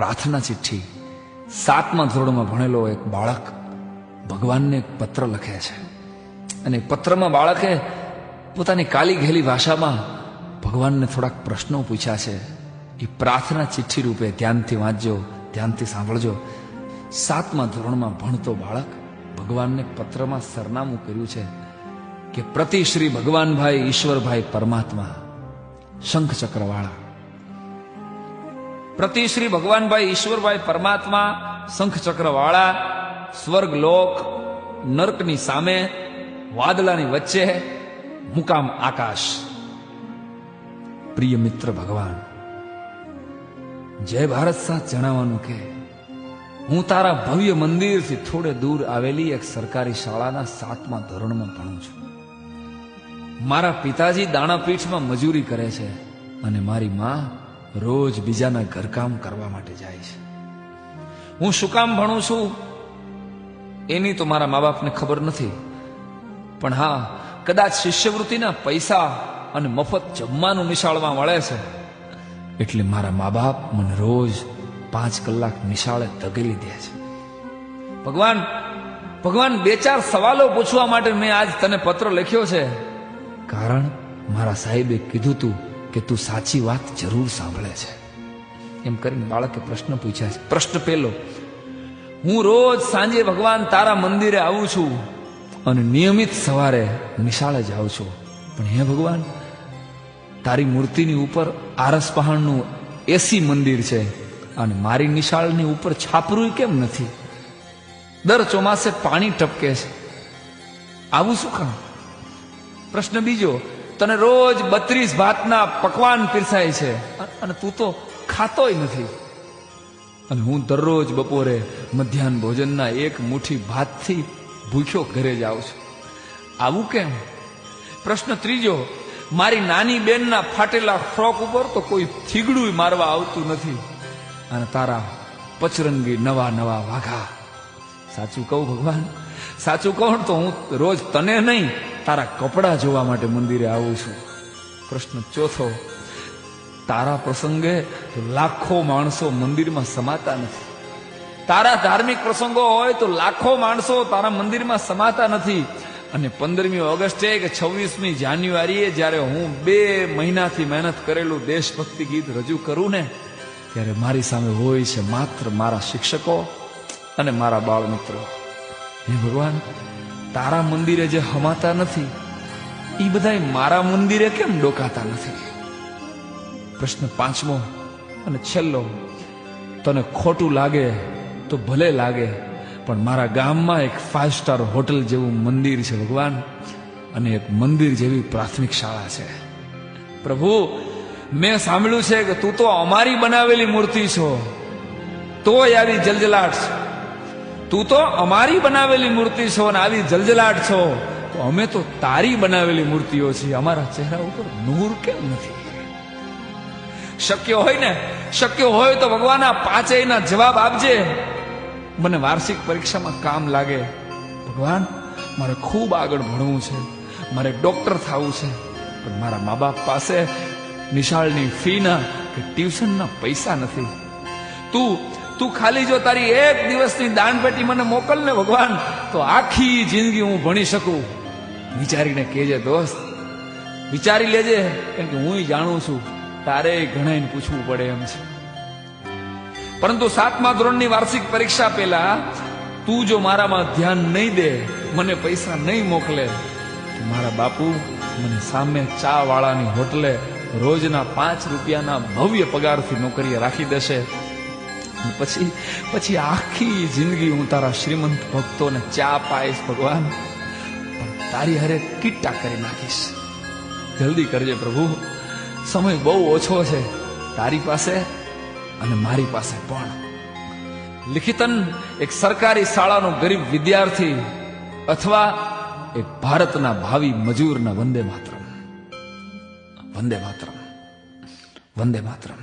પ્રાર્થના ચિઠ્ઠી 7મા ધોરણમાં ભણેલો એક બાળક ભગવાનને એક પત્ર લખે છે અને પત્રમાં બાળકે પોતાની કાલી ઘેલી ભાષામાં ભગવાનને થોડાક પ્રશ્નો પૂછ્યા છે. એ પ્રાર્થના ચિઠ્ઠી રૂપે ધ્યાનથી વાંચજો, ધ્યાનથી સાંભળજો. 7મા ધોરણમાં ભણતો બાળક ભગવાનને પત્રમાં સરનામું કર્યું છે કે પ્રતિ શ્રી ભગવાનભાઈ ઈશ્વરભાઈ પરમાત્મા શંખચક્રવાળા. પ્રતિ શ્રી ભગવાનભાઈ ઈશ્વરભાઈ પરમાત્મા શંખચક્રવાળા, સ્વર્ગ લોક, નર્કની સામે, વાદળાની વચ્ચે, મુકામ આકાશ. પ્રિય મિત્ર ભગવાન, જય ભારત સાથ જણાવવાનું કે હું તારા ભવ્ય મંદિરથી થોડે દૂર આવેલી એક સરકારી શાળાના 7મા ધોરણમાં ભણું છું. મારા પિતાજી દાણાપીઠમાં મજૂરી કરે છે અને મારી માં રોજ બીજાના ઘરકામ કરવા માટે જાય છે. હું શું કામ ભણું છું એની તો મારા મા બાપને ખબર નથી, પણ હા, કદાચ શિષ્યવૃત્તિના પૈસા અને મફત જમવાનું નિશાળમાં મળે છે એટલે મારા મા બાપ મને રોજ 5 કલાક નિશાળે ધકેલી દે છે. ભગવાન, 2-4 સવાલો પૂછવા માટે મેં આજ તને પત્ર લખ્યો છે, કારણ મારા સાહેબે કીધું તું કે તું સાચી વાત જરૂર સાંભળે છે. એમ કરીને બાળકે પ્રશ્ન પૂછ્યા છે. પ્રશ્ન પહેલો, હું રોજ સાંજે ભગવાન તારા મંદિરે આવું છું અને નિયમિત સવારે નિશાળે જાઉં છું, પણ હે ભગવાન, તારી મૂર્તિની ઉપર આરસ પહાણનું એસી મંદિર છે અને મારી નિશાળની ઉપર છાપરું કેમ નથી? દર ચોમાસે પાણી ટપકે છે, આવું શું કામ? પ્રશ્ન બીજો, તને રોજ 32 ભાતના પકવાન પીરસાય છે અને તું તો ખાતોય નથી, અને હું દરરોજ બપોરે મધ્યાહન ભોજનના 1 મુઠ્ઠી ભાતથી ભૂખ્યો ઘરે જાઉં છું, આવું કેમ? પ્રશ્ન ત્રીજો, મારી નાની બેનના ફાટેલા ફ્રોક ઉપર તો કોઈ થીગડું મારવા આવતું નથી અને તારા પચરંગી નવા નવા વાઘા. સાચું કહું ભગવાન, સાચું કહું તો હું રોજ તને નહીં, તારા કપડા જોવા માટે મંદિરે આવું છું. પ્રશ્ન ચોથો, તારા પ્રસંગે લાખો માણસો મંદિરમાં સમાતા નથી. તારા ધાર્મિક પ્રસંગો હોય તો લાખો માણસો તારા મંદિરમાં સમાતા નથી, અને 15મી ઓગસ્ટે કે 26મી જાન્યુઆરીએ જ્યારે હું 2 મહિનાથી મહેનત કરેલું દેશભક્તિ ગીત રજૂ કરું ને, ત્યારે મારી સામે હોય છે માત્ર મારા શિક્ષકો અને મારા બાળ મિત્રો. હે ભગવાન, તારા મંદિરે જે હમાતા નથી એ બધાય મારા મંદિરે કેમ ડોકાતા નથી? પ્રશ્ન 5મો અને છેલ્લો, તને ખોટું લાગે તો ભલે લાગે, પણ મારા ગામમાં એક 5 સ્ટાર હોટલ જેવું મંદિર છે ભગવાન, અને એક મંદિર જેવી પ્રાથમિક શાળા છે. પ્રભુ, મેં સાંભળ્યું છે કે તું તો અમારી બનાવેલી મૂર્તિ છો, તોય આવી જલજલાટ છે. તું તો અમારી બનાવેલી મૂર્તિ છો અને આવી જલજલાટ છો, તો અમે તો તારી બનાવેલી મૂર્તિઓ છીએ, અમારા ચહેરા ઉપર નૂર કેમ નથી? શક્ય હોય તો ભગવાન આ 5 જવાબ આપજે, મને વાર્ષિક પરીક્ષામાં કામ લાગે. ભગવાન, મારે ખૂબ આગળ ભણવું છે, મારે ડોક્ટર થવું છે, પણ મારા મા બાપ પાસે નિશાળની ફીના કે ટ્યુશનના પૈસા નથી. તું ખાલી જો તારી 1 દિવસની દાનપેટી મને મોકલ ને ભગવાન, તો આખી જિંદગી હું ભણી શકું. વિચારીને કહેજે દોસ્ત, વિચારી લેજે, કેમ કે હું જાણું છું તારે ઘણાને પૂછવું પડે એમ છે. પરંતુ 7મા ધોરણની વાર્ષિક પરીક્ષા પહેલા તું જો મારામાં ધ્યાન નહીં દે, મને પૈસા નહીં મોકલે, તો મારા બાપુ મને સામે ચા વાળાની હોટલે રોજના 5 રૂપિયાના ભવ્ય પગારથી નોકરીએ રાખી દેશે. પછી આખી જિંદગી હું તારા શ્રીમંત ભક્તોને ચા પાઈશ ભગવાન, પણ તારી હારે કીટા કરી નાખીશ. જલ્દી કરજે પ્રભુ, સમય બહુ ઓછો છે તારી પાસે અને મારી પાસે પણ. લિખિતન એક સરકારી શાળાનો ગરીબ વિદ્યાર્થી અથવા એક ભારતના ભાવિ મજૂરના વંદે માતરમ, વંદે માતરમ, વંદે માતરમ.